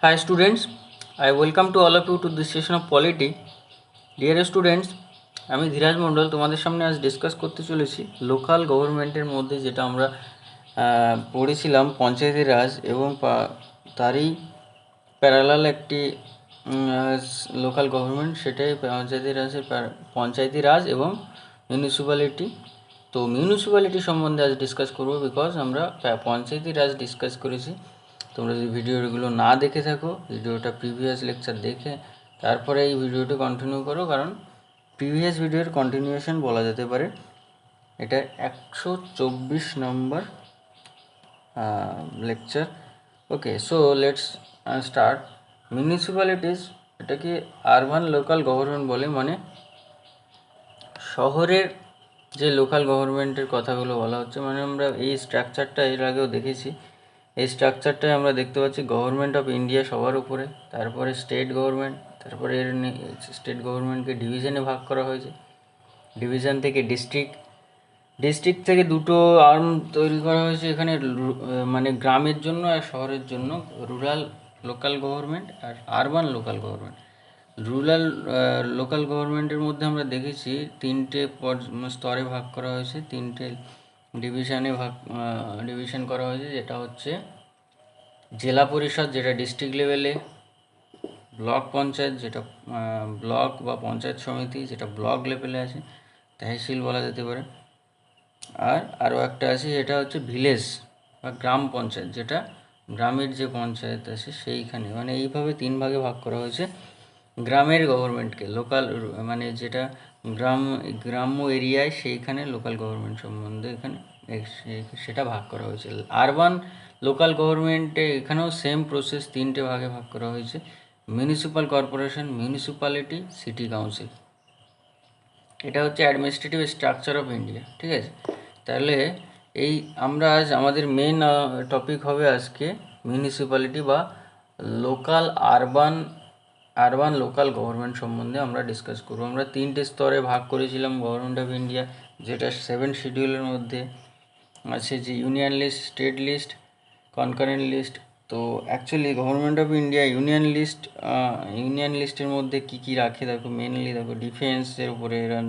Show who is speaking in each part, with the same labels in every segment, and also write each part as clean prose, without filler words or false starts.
Speaker 1: Hi students, I welcome to all of you to this session of polity. Dear students, আমি ধীরাজ মণ্ডল তোমাদের সামনে আজ discuss করতে চলেছি লোকাল গভর্নমেন্টের মধ্যে যেটা আমরা পড়েছিলাম পঞ্চায়েতি রাজ এবং তারই প্যারালাল একটি লোকাল গভর্নমেন্ট, সেটাই পঞ্চায়েতি রাজ এবং মিউনিসিপ্যালিটি। তো মিউনিসিপ্যালিটি সম্বন্ধে আজ ডিসকাস করব, বিকজ আমরা পঞ্চায়েতি রাজ ডিসকাস করেছি। তোমরা যদি ভিডিওগুলো না দেখে থাকো, ভিডিওটা প্রিভিয়াস লেকচার দেখে তারপরে এই ভিডিওটি কন্টিনিউ করো, কারণ প্রিভিয়াস ভিডিওর কন্টিনিউয়েশন বলা যেতে পারে। এটা 124 নম্বর lecture. Okay, so let's start. Municipalities এটাকে আরবান লোকাল গভর্নমেন্ট বলে, মানে শহরের যে লোকাল গভর্নমেন্টের কথাগুলো বলা হচ্ছে। মানে আমরা এই স্ট্রাকচারটা এর আগেও দেখেছি। এই স্ট্রাকচারটায় আমরা দেখতে পাচ্ছি গভর্নমেন্ট অফ ইন্ডিয়া সবার উপরে, তারপরে স্টেট গভর্নমেন্ট, তারপরে এর স্টেট গভর্নমেন্টকে ডিভিশনে ভাগ করা হয়েছে, ডিভিশন থেকে ডিস্ট্রিক্ট থেকে দুটো আর্ম তৈরি করা হয়েছে এখানে, মানে গ্রামের জন্য আর শহরের জন্য, রুরাল লোকাল গভর্নমেন্ট আর urban local government. Rural local গভর্নমেন্টের মধ্যে আমরা দেখেছি তিনটে স্তরে ভাগ করা হয়েছে, তিনটে ডিভিশন করা হয়েছে, যেটা হচ্ছে জেলা পরিষদ যেটা ডিস্ট্রিক্ট লেভেলে, ব্লক পঞ্চায়েত যেটা ব্লক বা পঞ্চায়েত সমিতি যেটা ব্লক লেভেলে আছে, তহসিল বলা যেতে পারে, আর আরও একটা আছে যেটা হচ্ছে ভিলেজ বা গ্রাম পঞ্চায়েত, যেটা গ্রামের যে পঞ্চায়েত আছে সেইখানে। মানে এইভাবে তিন ভাগে ভাগ করা হয়েছে গ্রামের গভর্নমেন্টকে, লোকাল মানে যেটা গ্রাম্য এরিয়ায় সেইখানে লোকাল গভর্নমেন্ট সম্বন্ধে এখানে সেটা ভাগ করা হয়েছে। আরবান লোকাল গভর্নমেন্টে এখানেও সেম প্রসেস, তিনটে ভাগে ভাগ করা হয়েছে: municipal corporation, municipality, city council. এটা হচ্ছে অ্যাডমিনিস্ট্রেটিভ স্ট্রাকচার অফ ইন্ডিয়া। ঠিক আছে, তাহলে এই আমরা আজ আমাদের মেন টপিক হবে আজকে মিউনিসিপ্যালিটি বা লোকাল আরবান লোকাল গভর্নমেন্ট সম্বন্ধে আমরা ডিসকাস করব। আমরা তিনটে স্তরে ভাগ করেছিলাম গভর্নমেন্ট অফ ইন্ডিয়া, যেটা 7 শিডিউলের মধ্যে আছে, যে union list, state list, concurrent list. তো actually government of India union লিস্টের মধ্যে কী কী রাখে দেখো, মেনলি দেখো ডিফেন্সের উপরে এরা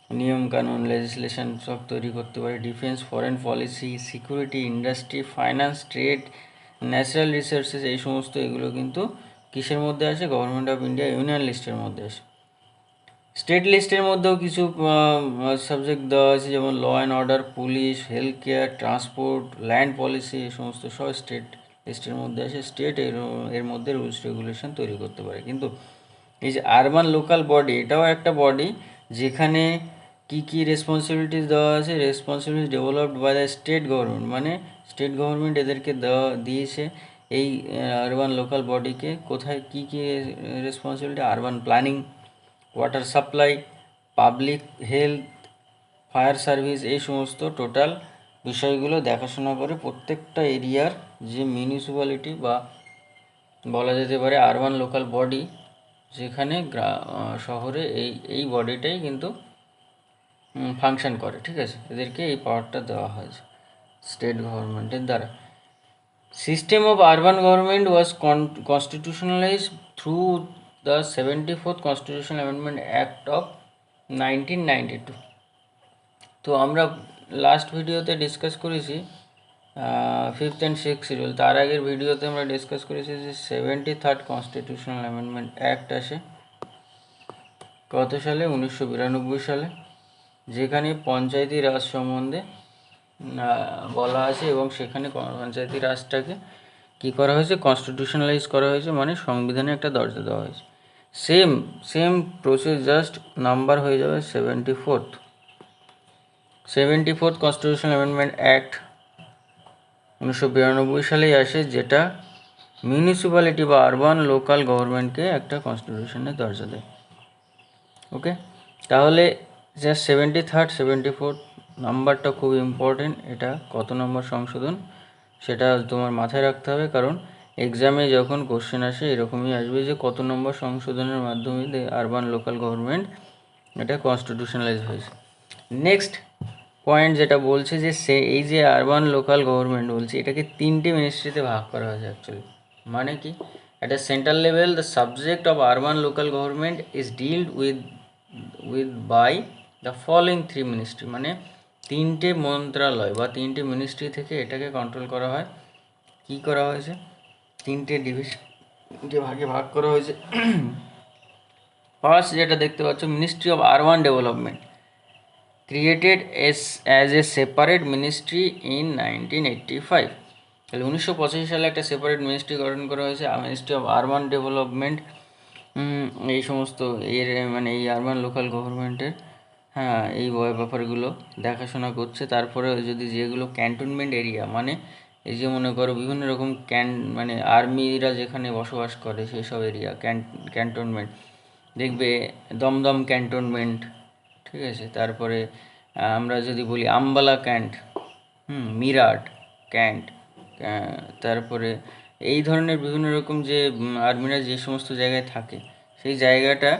Speaker 1: নিয়ম কানুন লেজিসলেশন সব তৈরি করতে পারে। Defence, foreign policy, security, industry, finance, trade, natural resources, এই সমস্ত এগুলো কিন্তু কিসের মধ্যে আসে? গভর্নমেন্ট অফ ইন্ডিয়া ইউনিয়ন লিস্টের মধ্যে আসে। স্টেট লিস্টের মধ্যেও কিছু সাবজেক্ট দেওয়া আছে, যেমন law and order, police, health care, transport, land policy, এই সমস্ত সব স্টেট লিস্টের মধ্যে আসে। স্টেট এর মধ্যে রুলস রেগুলেশন তৈরি করতে পারে। কিন্তু এই যে আরবান লোকাল বডি, এটাও একটা বডি যেখানে কি কি রেসপন্সিবিলিটিস দেওয়া আছে। Responsibilities developed by the state government, মানে স্টেট গভর্নমেন্ট এদেরকে দিয়েছে এই আরবান লোকাল বডিকে। কোথায় কি কি responsibility? Urban planning, water supply, public health, fire service, এই সমস্ত টোটাল বিষয়গুলো দেখাশোনা করে প্রত্যেকটা এরিয়ার যে মিউনিসিপ্যালিটি বা বলা যেতে পারে আরবান লোকাল বডি, যেখানে শহরে এই বডিটাই কিন্তু ফাংশন করে। ঠিক আছে, এদেরকে এই পাওয়ারটা দেওয়া হয়েছে স্টেট গভর্নমেন্টের দ্বারা। System of urban government was constitutionalized through the 74th constitutional amendment act of 1992। তো আমরা লাস্ট ভিডিওতে ডিসকাস করেছি 5th and 6th শিডিউল। তার আগের ভিডিওতে আমরা ডিসকাস করেছি যে 73rd কনস্টিটিউশনাল অ্যামেন্ডমেন্ট অ্যাক্ট আসে কত সালে? 1992 সালে, যেখানে পঞ্চায়েতি রাজ সম্বন্ধে বলা আছে, এবং সেখানে পঞ্চায়েতি রাজটাকে কী করা হয়েছে? কনস্টিটিউশনালাইজ করা হয়েছে, মানে সংবিধানে একটা দরজা দেওয়া হয়েছে। সেম প্রসেস, জাস্ট নাম্বার হয়ে যাবে 74th কনস্টিটিউশনাল অ্যামেন্ডমেন্ট অ্যাক্ট 1992 সালেই আসে, যেটা মিউনিসিপ্যালিটি বা আরবান লোকাল গভর্নমেন্টকে একটা কনস্টিটিউশনের দরজা দেয়। ওকে, তাহলে জাস্ট 73rd 74th নাম্বারটা খুব ইম্পর্টেন্ট। এটা কত নম্বর সংশোধন সেটা তোমার মাথায় রাখতে হবে, কারণ এক্সামে যখন কোশ্চেন আসে এরকমই আসবে যে কত নম্বর সংশোধনের মাধ্যমে আরবান লোকাল গভর্নমেন্ট এটা কনস্টিটিউশনালাইজ হয়েছে। নেক্সট পয়েন্ট যেটা বলছে যে এই যে আরবান লোকাল গভর্নমেন্ট বলছে, এটাকে তিনটে মিনিস্ট্রিতে ভাগ করা হয়েছে অ্যাকচুয়ালি। মানে কি, at a central level the subject of urban local government is dealt with by the following three ministry, মানে তিনটে মন্ত্রণালয় বা তিনটে মিনিস্ট্রি থেকে এটাকে কন্ট্রোল করা হয়। কি করা হয়েছে, তিনটে ডিভিশন ভাগে ভাগ করা হয়েছে। ফার্স্ট যেটা দেখতে পাচ্ছ, ministry of urban development, created as a separate ministry in 1985। তাহলে 1985 সালে একটা সেপারেট মিনিস্ট্রি গঠন করা হয়েছে, মিনিস্ট্রি অফ আরবান ডেভেলপমেন্ট। এই সমস্ত এর মানে এই আরবান লোকাল গভর্নমেন্টের, হ্যাঁ, এই ব্যাপারগুলো দেখাশোনা করছে। তারপরে যদি যেগুলো ক্যান্টনমেন্ট এরিয়া, মানে এই যে মনে করো বিভিন্ন রকম মানে আর্মিরা যেখানে বসবাস করে সেই সব এরিয়া ক্যান্টনমেন্ট, দেখবে দমদম ক্যান্টনমেন্ট, ঠিক আছে। তারপরে আমরা যদি বলি আম্বালা ক্যান্ট, মিরাট ক্যান্ট, তারপরে এই ধরনের বিভিন্ন রকম যে আর্মিরা যে সমস্ত জায়গায় থাকে সেই জায়গাটা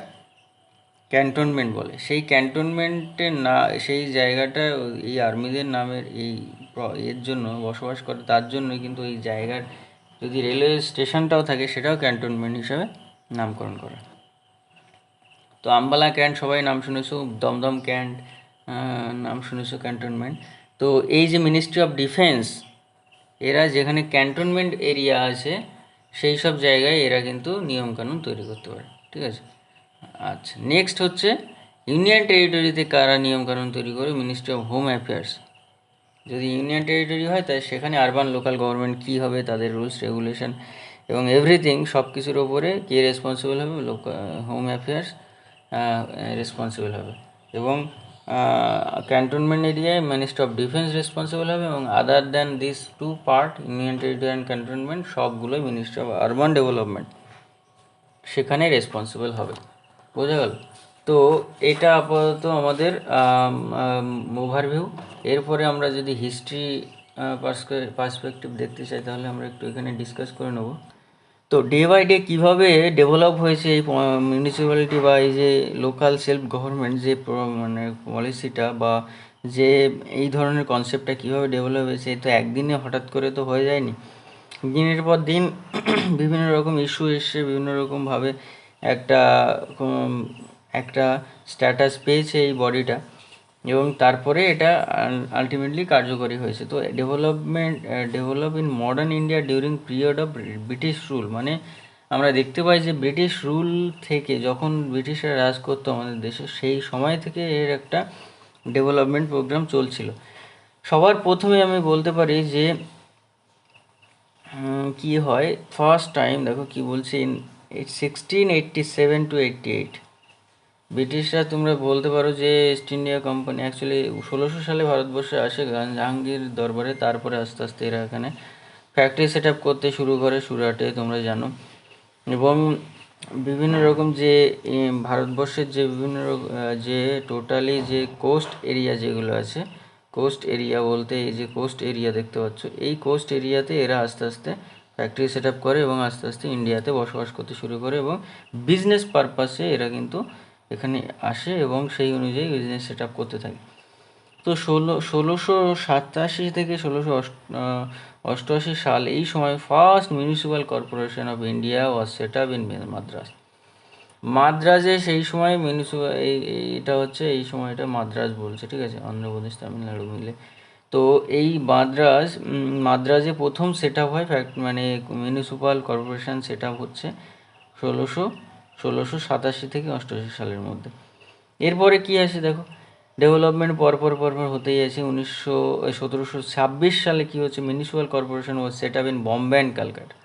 Speaker 1: ক্যান্টনমেন্ট বলে। সেই ক্যান্টনমেন্টের না, সেই জায়গাটা এই আর্মিদের নামের এর জন্য বসবাস করে, তার জন্যই কিন্তু এই জায়গার যদি রেলওয়ে স্টেশনটাও থাকে সেটাও ক্যান্টনমেন্ট হিসাবে নামকরণ করা। তো আম্বালা ক্যান্ট সবাই নাম শুনেছো, দমদম ক্যান্ট নাম শুনেছো, ক্যান্টনমেন্ট। তো এই যে মিনিস্ট্রি অফ ডিফেন্স, এরা যেখানে ক্যান্টনমেন্ট এরিয়া আছে সেই সব জায়গায় এরা কিন্তু নিয়মকানুন তৈরি করতে পারে, ঠিক আছে। আচ্ছা, নেক্সট হচ্ছে ইউনিয়ন টেরিটরিতে কারা নিয়মকানুন তৈরি করে, মিনিস্ট্রি অফ হোম অ্যাফেয়ার্স। যদি ইউনিয়ন টেরিটরি হয় তাই সেখানে আরবান লোকাল গভর্নমেন্ট কী হবে, তাদের রুলস রেগুলেশন এবং এভরিথিং সব কিছুর ওপরে কে রেসপন্সিবল হবে, হোম অ্যাফেয়ার্স রেসপন্সিবল হবে। এবং ক্যান্টনমেন্ট এরিয়ায় মিনিস্ট্রি অফ ডিফেন্স রেসপন্সিবল হবে, এবং other than this two part, union territory and cantonment, সবগুলোই মিনিস্ট্রি অফ আরবান ডেভেলপমেন্ট সেখানে রেসপন্সিবল হবে। বোঝা গেল? তো এটা আপাতত আমাদের ওভারভিউ। এরপরে আমরা যদি হিস্ট্রি পার্সপেক্টিভ দেখতে চাই তাহলে আমরা একটু এখানে ডিসকাস করে নেব। তো ডে বাই ডে কীভাবে ডেভেলপ হয়েছে এই মিউনিসিপ্যালিটি বা এই যে লোকাল সেলফ গভর্নমেন্ট যে মানে পলিসিটা বা যে এই ধরনের কনসেপ্টটা কীভাবে ডেভেলপ হয়েছে, তো একদিনে হঠাৎ করে তো হয়ে যায়নি। দিনের পর দিন বিভিন্ন রকম ইস্যু এসছে, বিভিন্ন রকমভাবে একটা একটা স্ট্যাটাস পেয়েছে এই বডিটা, এবং তারপরে এটা আলটিমেটলি কার্যকরী হয়েছে। তো develop in modern India during period of British rule, মানে আমরা দেখতে পাই যে ব্রিটিশ রুল থেকে, যখন ব্রিটিশরা রাজ করতো আমাদের দেশে, সেই সময় থেকে এর একটা ডেভেলপমেন্ট প্রোগ্রাম চলছিল। সবার প্রথমে আমি বলতে পারি যে কি হয়, ফার্স্ট টাইম দেখো কি বলছে, ইন 1687 to 88 ব্রিটিশরা, তোমরা বলতে পারো যে ইস্ট ইন্ডিয়া কোম্পানি অ্যাকচুয়ালি 1600 সালে ভারতবর্ষে আসে জাহাঙ্গীর দরবারে। তারপরে আস্তে আস্তে এরা এখানে ফ্যাক্টরি সেট আপ করতে শুরু করে সুরাটে, তোমরা জানো। এবং বিভিন্ন রকম যে ভারতবর্ষের যে বিভিন্ন যে টোটালি যে কোস্ট এরিয়া যেগুলো আছে, কোস্ট এরিয়া বলতে এই যে কোস্ট এরিয়া দেখতে পাচ্ছ, এই কোস্ট এরিয়াতে এরা আস্তে আস্তে ফ্যাক্টরি সেট আপ করে এবং আস্তে আস্তে ইন্ডিয়াতে বসবাস করতে শুরু করে, এবং বিজনেস পারপাসে এরা কিন্তু এখানে আসে এবং সেই অনুযায়ী বিজনেস সেট আপ করতে থাকে। তো 1687 থেকে 1688 সাল, এই সময় first municipal corporation of India was set up in Madras. মাদ্রাজে সেই সময় মিউনিসিপ্যাল এটা হচ্ছে এই সময়টা মাদ্রাজ বলছে, ঠিক আছে, অন্ধ্রপ্রদেশ তামিলনাড়ু মিলে। তো এই মাদ্রাজে প্রথম সেট আপ হয় মানে মিউনিসিপ্যাল কর্পোরেশন সেট আপ হচ্ছে 1687 থেকে 88 সালের মধ্যে। এরপরে কি আসে দেখো, ডেভেলপমেন্ট পরপর হতেই আছে। 1726 সালে কি হচ্ছে, municipal corporation was set up in Bombay and Calcutta.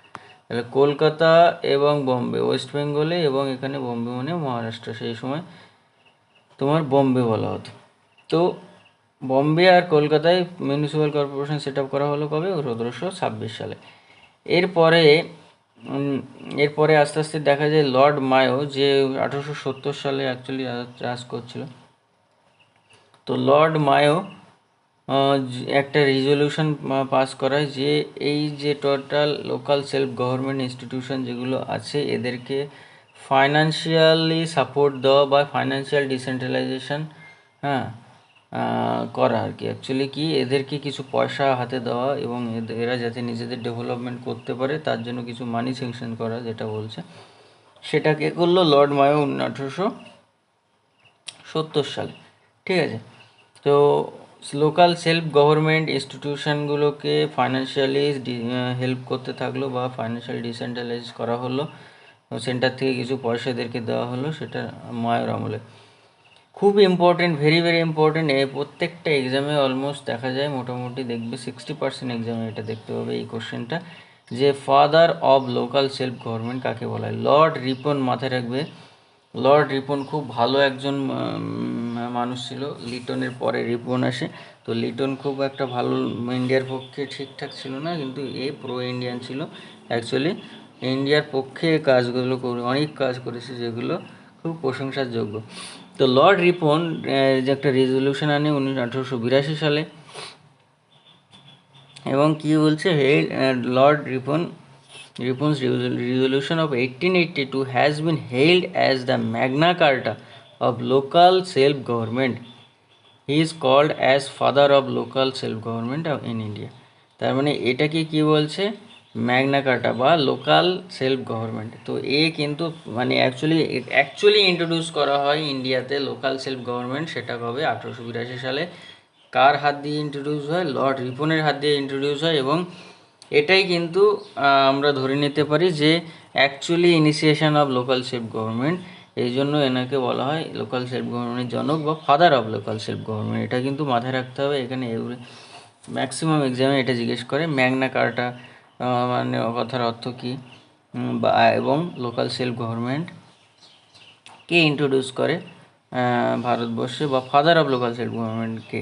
Speaker 1: তাহলে কলকাতা এবং বম্বে, ওয়েস্ট বেঙ্গলে, এবং এখানে বম্বে মানে মহারাষ্ট্র, সেই সময় তোমার বম্বে বলা হতো। তো বম্বে আর কলকাতায় মিউনিসিপ্যাল কর্পোরেশন সেট আপ করা হলো কবে, 1726 সালে। এরপরে আস্তে আস্তে দেখা যায় লর্ড মায়ো, যে 1870 সালে অ্যাকচুয়ালি রাজ করছিল। তো লর্ড মায়ো একটা রেজলিউশন পাস করায় যে এই যে total local self government institution যেগুলো আছে এদেরকে ফাইন্যান্সিয়ালি সাপোর্ট দেওয়া বা ফাইন্যান্সিয়াল ডিসেন্ট্রালাইজেশন, হ্যাঁ, করা আর কি। অ্যাকচুয়ালি কি এদেরকে কিছু পয়সা হাতে দেওয়া এবং এরা যাতে নিজেদের ডেভেলপমেন্ট করতে পারে তার জন্য কিছু মানি স্যাংশন করা, যেটা বলছে সেটা কে করলো? লর্ড মায়ো 1870 সালে। ঠিক আছে, তো লোকাল সেলফ গভর্নমেন্ট ইনস্টিটিউশনগুলোকে ফাইন্যান্সিয়ালি হেল্প করতে থাকলো বা ফাইন্যান্সিয়াল ডিসেন্ট্রালাইজ করা হলো, সেন্টার থেকে কিছু পয়সা এদেরকে দেওয়া হলো, সেটা মায়ের আমলে। খুব ইম্পর্টেন্ট, ভেরি ভেরি ইম্পর্টেন্ট। প্রত্যেকটা এক্সামে অলমোস্ট দেখা যায়, মোটামুটি দেখবে 60% এক্সামে এটা দেখতে পাবে এই কোশ্চেনটা, যে father of local self government কাকে বলা হয়? লর্ড রিপন, মাথায় রাখবে। লর্ড রিপন খুব ভালো একজন মানুষ ছিল, লিটনের পরে রিপন আসে। তো লিটন খুব একটা ভালো ইন্ডিয়ার পক্ষে ঠিকঠাক ছিল না, কিন্তু এ প্রো ইন্ডিয়ান ছিল অ্যাকচুয়ালি। ইন্ডিয়ার পক্ষে কাজগুলো করে, অনেক কাজ করেছে যেগুলো খুব প্রশংসার যোগ্য। তো লর্ড রিপন যে একটা রেজলিউশন আনে 1882 সালে, এবং কি বলছে, Lord রিপন's resolution of 1882 has been hailed as the Magna Carta of local self-government. He is called as father of local self-government in India. তার মানে এটাকে কি বলছে? ম্যাগনা কার্টা বা লোকাল সেলফ গভর্নমেন্ট। তো কিন্তু মানে অ্যাকচুয়ালি ইন্ট্রোডিউস করা হয় ইন্ডিয়াতে লোকাল সেলফ গভর্নমেন্ট, সেটা কবে? 1882 সালে। কার হাত দিয়ে ইন্ট্রোডিউস হয়? লর্ড রিপনের হাত দিয়ে ইন্ট্রোডিউস হয়। এবং এটাই কিন্তু আমরা ধরে নিতে পারি যে actually initiation of local self government. এই জন্য এনাকে বলা হয় লোকাল সেলফ গভর্নমেন্টের জনক বা father of local self government. এটা কিন্তু মাথায় রাখতে হবে, এখানে ম্যাক্সিমাম এক্সামে এটা জিজ্ঞেস করে। ম্যাগনা কার্টা মানে কথার অর্থ কী, বা এবং লোকাল সেলফ গভর্নমেন্ট কে ইন্ট্রোডিউস করে ভারতবর্ষে, বা ফাদার অফ লোকাল সেলফ গভর্নমেন্টকে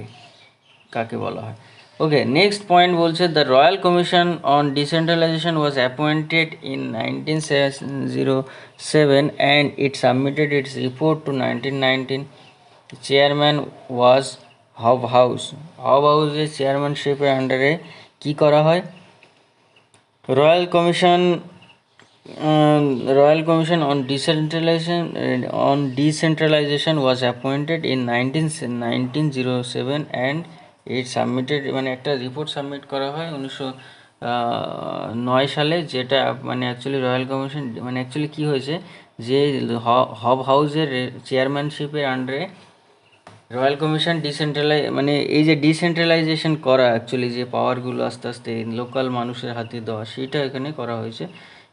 Speaker 1: কাকে বলা হয়? ওকে, নেক্সট পয়েন্ট বলছে, the royal commission on decentralization was appointed in 1907 and it submitted its report to 1919। Chairman was Hobhouse. হব হাউসের চেয়ারম্যানশিপের আন্ডারে কী করা হয়? Royal commission on decentralization was appointed in 1907 and it submitted, মানে একটা রিপোর্ট সাবমিট করা হয় 1909 সালে, যেটা মানে অ্যাকচুয়ালি রয়্যাল কমিশন মানে অ্যাকচুয়ালি কী হয়েছে, যে হব হাউসের চেয়ারম্যানশিপের আন্ডারে রয়্যাল কমিশন মানে এই যে ডিসেন্ট্রালাইজেশন করা, অ্যাকচুয়ালি যে পাওয়ারগুলো আস্তে আস্তে লোকাল মানুষের হাতে দেওয়া, সেটা এখানে করা হয়েছে।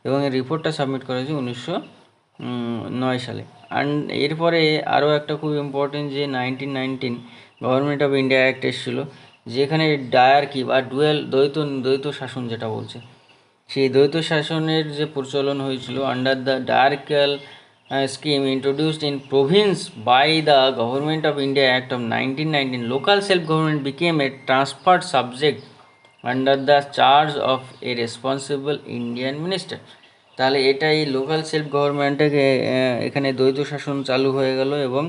Speaker 1: এবং এই রিপোর্টটা সাবমিট করা হয়েছে 1909 সালে। অ্যান্ড এরপরে আরও একটা খুব ইম্পর্টেন্ট, যে 1919 গভর্নমেন্ট অফ ইন্ডিয়া অ্যাক্ট এসেছিলো, যেখানে ডায়ার্কি বা দ্বৈত শাসন যেটা বলছে, সেই দ্বৈত শাসনের যে প্রচলন হয়েছিল under the diarchical scheme introduced in province by the Government of India Act of 1919, local self-government became a transferred subject under the charge of a responsible Indian minister. তাহলে এটাই লোকাল সেলফ গভর্নমেন্টকে এখানে দ্বৈত শাসন চালু হয়ে গেল, এবং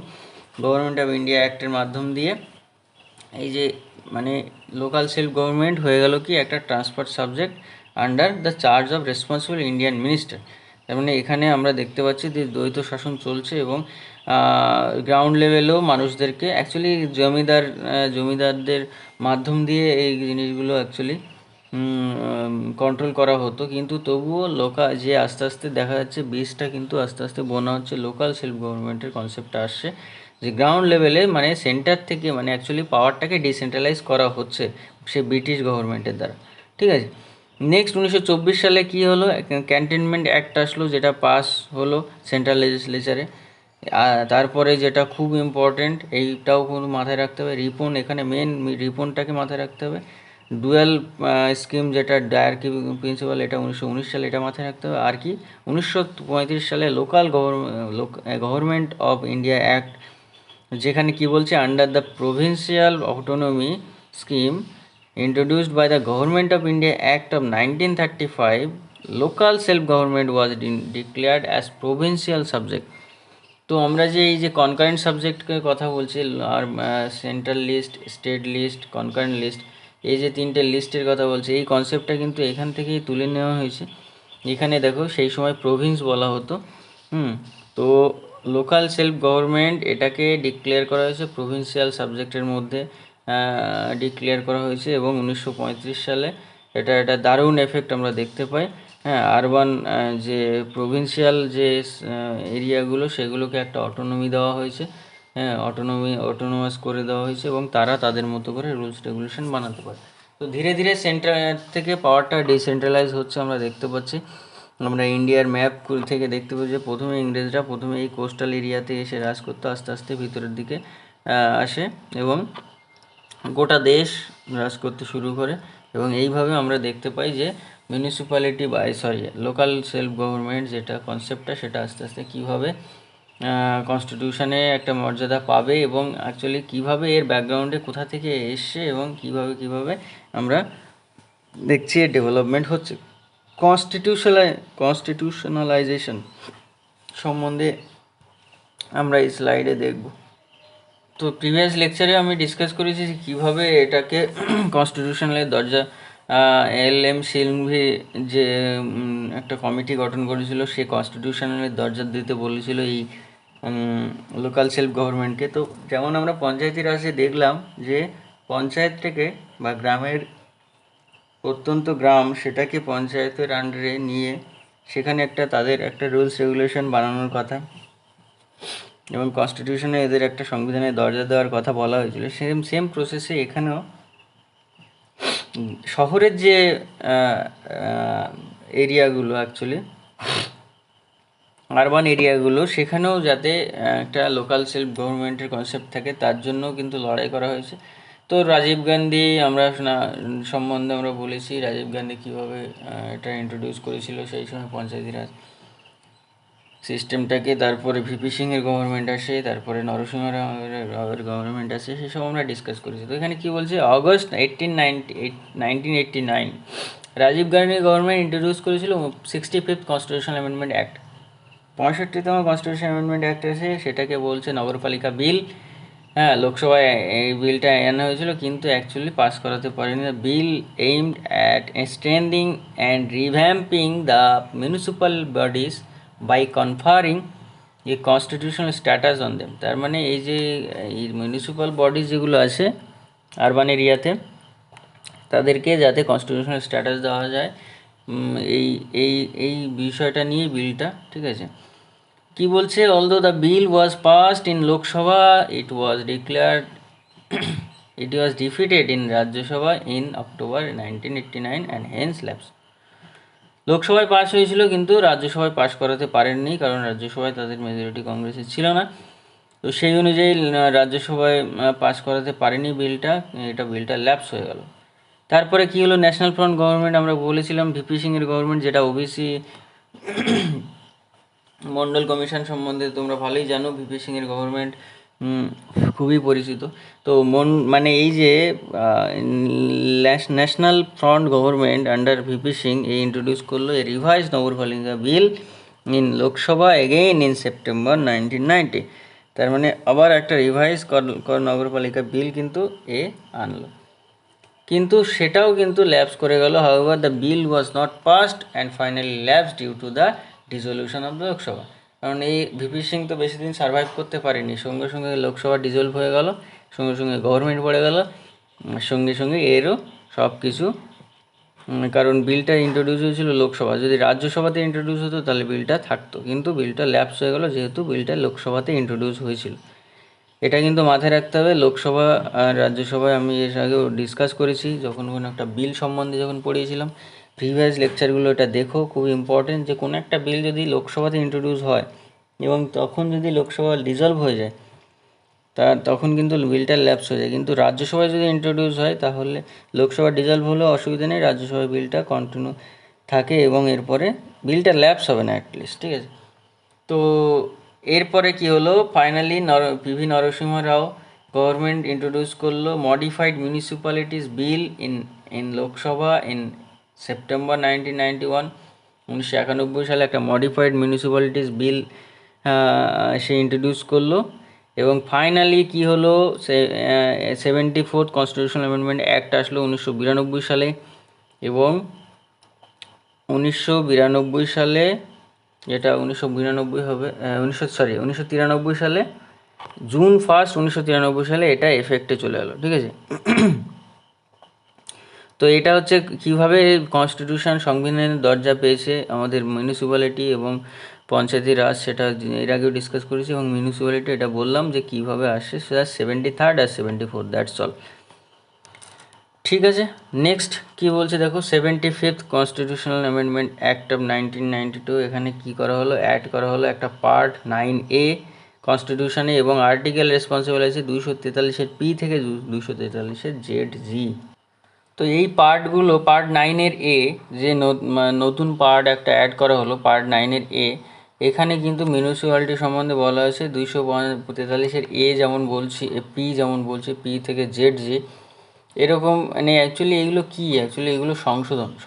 Speaker 1: গভর্নমেন্ট অফ ইন্ডিয়া অ্যাক্টের মাধ্যম দিয়ে এই যে মানে লোকাল সেলফ গভর্নমেন্ট হয়ে গেল কি একটা transfer subject under the charge of responsible Indian minister. তার মানে এখানে আমরা দেখতে পাচ্ছি যে দ্বৈত শাসন চলছে, এবং গ্রাউন্ড লেভেলেও মানুষদেরকে অ্যাকচুয়ালি জমিদারদের মাধ্যম দিয়ে এই জিনিসগুলো অ্যাকচুয়ালি কন্ট্রোল করা হতো। কিন্তু তবুও যে আস্তে আস্তে দেখা যাচ্ছে বীজটা কিন্তু আস্তে আস্তে বোনা হচ্ছে, লোকাল সেলফ গভর্নমেন্টের কনসেপ্টটা আসছে, যে গ্রাউন্ড লেভেলে মানে সেন্টার থেকে মানে অ্যাকচুয়ালি পাওয়ারটাকে ডিসেন্ট্রালাইজ করা হচ্ছে সে ব্রিটিশ গভর্নমেন্টের দ্বারা। ঠিক আছে, নেক্সট 1924 সালে কী হলো? ক্যান্টনমেন্ট অ্যাক্ট আসলো, যেটা পাস হলো সেন্ট্রাল লেজিসলেচারে। তারপরে যেটা খুব ইম্পর্টেন্ট, এইটাও কিন্তু মাথায় রাখতে হবে, রিপন, এখানে মেন রিপনটাকে মাথায় রাখতে হবে। ডুয়াল স্কিম যেটা ডায়ার্কি প্রিন্সিপাল, এটা 1919 সালে, এটা মাথায় রাখতে হবে। আর কি 1935 সালে local government of India act, যেখানে কি বলছে, under the provincial autonomy scheme introduced by the Government of India Act of 1935, local self-government was declared as provincial subject. তো আমরা যে এই যে কনকারেন্ট সাবজেক্টের কথা বলছি, আর central list, state list, concurrent list, এই যে তিনটে লিস্টের কথা বলছি, এই কনসেপ্টটা কিন্তু এখান থেকেই তুলে নেওয়া হয়েছে। এখানে দেখো সেই সময় প্রভিন্স বলা হতো। তো লোকাল সেলফ গভর্নমেন্ট এটাকে ডিক্লেয়ার করা হয়েছে প্রভিন্সিয়াল সাবজেক্টের মধ্যে ডিক্লেয়ার করা হয়েছে, এবং 1935 সালে এটা একটা দারুণ এফেক্ট আমরা দেখতে পাই। হ্যাঁ, আরবান যে প্রভিন্সিয়াল যে এরিয়াগুলো সেগুলোকে একটা অটোনমি দেওয়া হয়েছে, হ্যাঁ অটোনোমাস করে দেওয়া হয়েছে, এবং তারা তাদের মতো করে রুলস রেগুলেশন বানাতে পারে। তো ধীরে ধীরে সেন্ট্রাল থেকে পাওয়ারটা ডিসেন্ট্রালাইজ হচ্ছে আমরা দেখতে পাচ্ছি। আমরা ইন্ডিয়ার ম্যাপ থেকে দেখতে পাচ্ছি যে প্রথমে ইংরেজরা এই কোস্টাল এরিয়াতে এসে রাজ করতে আস্তে আস্তে ভিতরের দিকে আসে এবং গোটা দেশ রাজ করতে শুরু করে, এবং এইভাবে আমরা দেখতে পাই যে মিউনিসিপ্যালিটি লোকাল সেলফ গভর্নমেন্ট যেটা কনসেপ্টটা সেটা আস্তে আস্তে কীভাবে কনস্টিটিউশনে একটা মর্যাদা পাবে, এবং অ্যাকচুয়ালি কীভাবে এর ব্যাকগ্রাউন্ডে কোথা থেকে এসছে, এবং কীভাবে আমরা দেখছি এর ডেভেলপমেন্ট হচ্ছে। কনস্টিটিউশনালাইজেশন সম্বন্ধে আমরা এই স্লাইডে দেখব। তো প্রিভিয়াস লেকচারে আমি ডিসকাস করেছি যে কীভাবে এটাকে কনস্টিটিউশনালের দরজা LM সিলভি যে একটা কমিটি গঠন করেছিল, সে কনস্টিটিউশনালের দরজা দিতে বলেছিল এই লোকাল সেলফ গভর্নমেন্টকে। তো যেমন আমরা পঞ্চায়েতি রাজে দেখলাম যে পঞ্চায়েত থেকে বা গ্রামের প্রত্যন্ত গ্রাম সেটাকে পঞ্চায়েতের আন্ডারে নিয়ে সেখানে তাদের একটা রুলস রেগুলেশন বানানোর কথা, এবং কনস্টিটিউশনে এদের একটা সংবিধানের দরজা দেওয়ার কথা বলা হয়েছিল। সেম প্রসেসে এখানেও শহরের যে এরিয়াগুলো অ্যাকচুয়ালি আরবান এরিয়াগুলো সেখানেও যাতে একটা লোকাল সেলফ গভর্নমেন্টের কনসেপ্ট থাকে তার জন্য কিন্তু লড়াই করা হয়েছে। তো রাজীব গান্ধী সম্বন্ধে আমরা বলেছি রাজীব গান্ধী কীভাবে এটা ইন্ট্রোডিউস করেছিল সেই সময় পঞ্চায়েতি রাজ সিস্টেমটাকে। তারপরে ভিপি সিংয়ের গভর্নমেন্ট আসে, তারপরে নরসিংহ রাওয়ের গভর্নমেন্ট আসে, সেসব আমরা ডিসকাস করেছি। তো এখানে কী বলছে, অগস্ট 1989 রাজীব গান্ধীর গভর্নমেন্ট ইন্ট্রোডিউস করেছিল 65th কনস্টিটিউশনাল অ্যামেন্ডমেন্ট অ্যাক্ট। 65তম কনস্টিটিউশন অ্যামেন্ডমেন্ট অ্যাক্ট আছে, সেটাকে বলছে নগরপালিকা বিল। হ্যাঁ, লোকসভায় এই বিলটা আনা হয়েছিল কিন্তু অ্যাকচুয়ালি পাস করাতে পারেনি। Bill aimed at strengthening and revamping the municipal bodies by conferring a constitutional status on them. তার মানে এই যে এই মিউনিসিপ্যাল বডিজ যেগুলো আছে আরবান এরিয়াতে তাদেরকে যাতে কনস্টিটিউশনাল স্ট্যাটাস দেওয়া যায়, এই এই এই বিষয়টা নিয়ে বিলটা, ঠিক আছে। কি বলছে, although the bill was passed in Lok Sabha it was defeated in Rajya Sabha in October 1989 and hence lapse. লোকসভায় পাস হয়েছিল কিন্তু রাজ্যসভায় পাস করাতে পারেননি, কারণ রাজ্যসভায় তাদের মেজরিটি কংগ্রেসের ছিল না। তো সেই অনুযায়ী রাজ্যসভায় পাস করাতে পারেনি বিলটা ল্যাপস হয়ে গেল। তারপরে কি হলো, ন্যাশনাল ফ্রন্ট গভর্নমেন্ট আমরা বলেছিলাম ভিপি সিংয়ের গভর্নমেন্ট, যেটা ওবিসি মন্ডল কমিশন সম্বন্ধে তোমরা ভালোই জানো। ভিপি সিংয়ের গভর্নমেন্ট খুবই পরিচিত। তো এই যে national front government under VP Singh introduce করলো a revise Nagarpalika bill in Lok Sabha again in September 1990। তার মানে আবার একটা রিভাইজ নগরপালিকা বিল কিন্তু আনলো, কিন্তু সেটাও কিন্তু ল্যাপস করে গেল। However the bill was not passed and finally lapse due to the dissolution of the Lok Sabha. কারণ এই ভিপি সিং তো বেশি দিন সার্ভাইভ করতে পারেনি, সঙ্গে সঙ্গে লোকসভা ডিজলভ হয়ে গেল, সঙ্গে সঙ্গে গভর্নমেন্ট পড়ে গেল, সঙ্গে সঙ্গে এরও সব কিছু, কারণ বিলটা ইন্ট্রোডিউস হয়েছিল লোকসভা। যদি রাজ্যসভাতে ইন্ট্রোডিউস হতো তাহলে বিলটা থাকতো, কিন্তু বিলটা ল্যাপস হয়ে গেল যেহেতু বিলটা লোকসভাতে ইন্ট্রোডিউস হয়েছিল। এটা কিন্তু মাথায় রাখতে হবে। লোকসভা আর রাজ্যসভায় আমি এর আগেও ডিসকাস করেছি যখন কোনো একটা বিল সম্বন্ধে যখন পড়িয়েছিলাম প্রিভিয়াস লেকচারগুলো, এটা দেখো, খুব ইম্পর্টেন্ট যে কোনো একটা বিল যদি লোকসভাতে ইন্ট্রোডিউস হয় এবং তখন যদি লোকসভা ডিজলভ হয়ে যায় তখন কিন্তু বিলটা ল্যাপস হয়ে যায়, কিন্তু রাজ্যসভায় যদি ইন্ট্রোডিউস হয় তাহলে লোকসভা ডিজলভ হলেও অসুবিধা নেই, রাজ্যসভায় বিলটা কন্টিনিউ থাকে এবং এরপরে বিলটা ল্যাপস হবে না অ্যাটলিস্ট, ঠিক আছে। তো এরপরে কি হলো, ফাইনালি পিভি নরসিংহ রাও গভর্নমেন্ট ইন্ট্রোডিউস করলো modified municipalities bill in Lok Sabha in September 1991। 1991 সালে একটা মডিফাইড মিউনিসিপ্যালিটিস বিল সে ইন্ট্রোডিউস করলো, এবং ফাইনালি কি হলো, 74th কনস্টিটিউশনাল অ্যামেন্ডমেন্ট অ্যাক্ট আসলো 1992 সালে, এবং 1992 সালে এটা 1992 হবে, 1993 সালে, জুন 1 1993 সালে এটা এফেক্টে চলে এলো, ঠিক আছে। তো এটা হচ্ছে কিভাবে কনস্টিটিউশন সংবিধানের দরজা পেয়েছে আমাদের মিউনিসিপ্যালিটি এবং পঞ্চায়েতি রাজ, সেটা এর আগেও ডিসকাস করেছি। এবং মিউনিসিপ্যালিটি এটা বললাম যে কীভাবে আসে, সেটা 73rd আর 74, দ্যাটস অল, ঠিক আছে। নেক্সট কি বলছে দেখো, 75th constitutional amendment act of 1992। এখানে কি করা হলো, অ্যাড করা হলো একটা পার্ট 9A কনস্টিটিউশনে, এবং আর্টিকেল রেসপন্সিবল আছে 243-এর পি থেকে 243-এর ZG। তো এই পার্টগুলো, পার্ট 9-এর এ, যে নতুন পার্ট একটা অ্যাড করা হলো, পার্ট 9-এর এ, এখানে কিন্তু মিউনিসিপ্যালিটি সম্বন্ধে বলা হয়েছে 243-এর এ যেমন বলছি, পি যেমন বলছে, পি থেকে ZG, এরকম। মানে অ্যাকচুয়ালি এগুলো কী, অ্যাকচুয়ালি এগুলো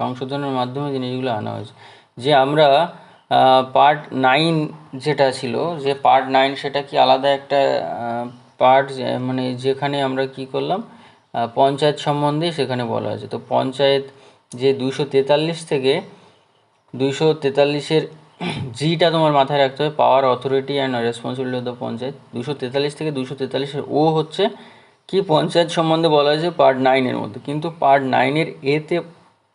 Speaker 1: সংশোধনের মাধ্যমে জিনিসগুলো আনা হয়েছে। যে আমরা পার্ট 9 যেটা ছিল, যে পার্ট 9 সেটা কি আলাদা একটা পার্ট, মানে যেখানে আমরা কি করলাম, পঞ্চায়েত সম্বন্ধে সেখানে বলা হয়েছে। তো পঞ্চায়েত যে 243 থেকে 243-এর জিটা তোমার মাথায় রাখতে হবে, power, authority and responsibility of the panchayat. 243 থেকে 243-এর ও হচ্ছে কি পঞ্চায়েত সম্বন্ধে বলা হয়েছে পার্ট 9-এর মধ্যে। কিন্তু পার্ট 9-এর এতে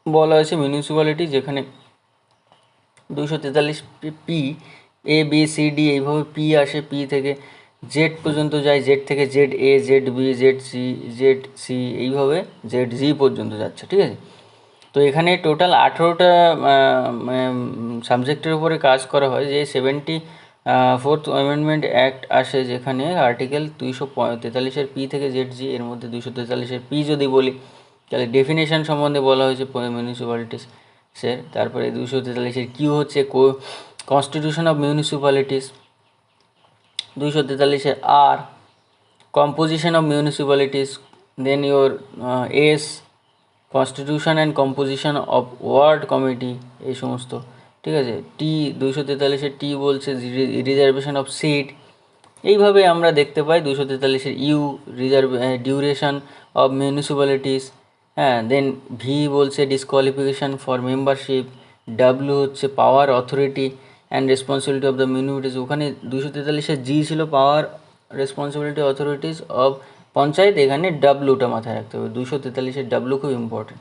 Speaker 1: বলা হয়েছে মিউনিসিপ্যালিটি, যেখানে 243 পি, ABCD এইভাবে পি আসে, পি থেকে জেড পর্যন্ত যায়, জেড থেকে ZA, ZB, ZC এইভাবে ZG পর্যন্ত যাচ্ছে, ঠিক আছে। তো এখানে টোটাল 18টা সাবজেক্টের উপরে কাজ করা হয়। যে 74th অ্যামেন্ডমেন্ট অ্যাক্ট আসে, যেখানে আর্টিকেল 243-এর পি থেকে ZG, এর মধ্যে 243-এর পি যদি বলি তাহলে ডেফিনেশন সম্বন্ধে বলা হয়েছে মিউনিসিপ্যালিটিসের। তারপরে 243-এর কিউ হচ্ছে কনস্টিটিউশন অফ মিউনিসিপ্যালিটিস। 243-এর আর composition of municipalities. Then your S constitution and composition of ward committee, এই সমস্ত, ঠিক আছে। টি 243-এর টি বলছে রিজার্ভেশন অফ সিট। এইভাবে আমরা দেখতে পাই 243-এর ইউ ডিউরেশন অফ মিউনিসিপ্যালিটিস, হ্যাঁ। দেন ভি বলছে ডিসকোয়ালিফিকেশান ফর মেম্বারশিপ। ডাব্লিউ হচ্ছে power, authority and responsibility of the municipalities. ওখানে 243-এর জি ছিল power, responsibility, authorities of panchayat, এখানে ডাব্লিউটা মাথায় রাখতে হবে। 243-এর ডাব্লিউ খুব important,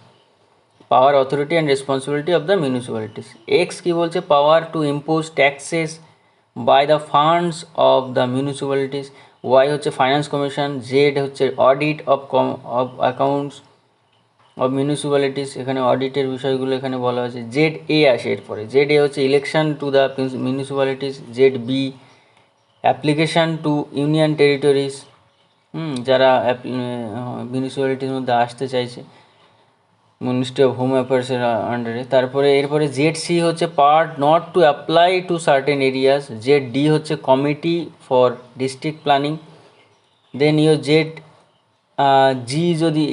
Speaker 1: power, authority and responsibility of the municipalities. X কী বলছে, power to impose taxes by the funds of the municipalities. Y হচ্ছে ফাইন্যান্স কমিশন। জেড হচ্ছে audit of accounts of municipalities, এখানে অডিটের বিষয়গুলো এখানে বলা হয়েছে। ZA আসে এরপরে, ZA হচ্ছে election to the municipalities. ZB application to union territories, যারা মিউনিসিপ্যালিটির মধ্যে আসতে চাইছে মিনিস্ট্রি অফ হোম অ্যাফেয়ার্সের আন্ডারে। তারপরে এরপরে ZC হচ্ছে part not to apply to certain areas. ZD হচ্ছে committee for district planning. Then জি যদি